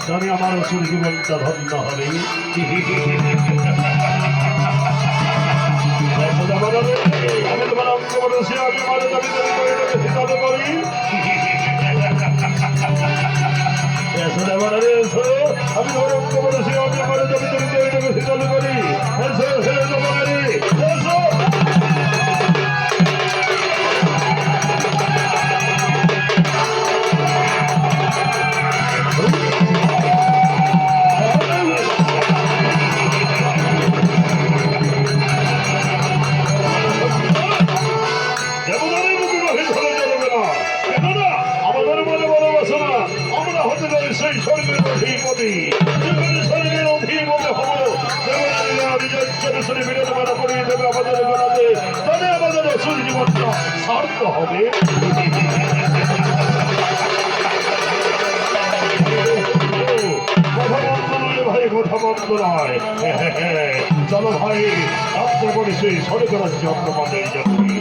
জানি আমার অসুর জীবনটা ধন্য হবে। আমি তোমার অঙ্গ বলেছি আমি আমার দাবি দাবি করে সিদ্ধান্ত করি। আমি তোমার অঙ্গ বলেছি আমি আমার দাবি দাবি করে সিদ্ধান্ত করি। সেই স্বর্গের অধিপতি স্বর্গের অধিপতি হব বিরোধমানা করিয়ে দেবে আমাদের গলাতে, তবে আমাদের অসুর জীবনটা সার্থ হবে। কথা বন্ধ নয় ভাই, কথা বন্ধ নয়। চলো ভাই, যাত্রা করে সেই স্বর্গ রাজ্য অন্য পাতে যাচ্ছি।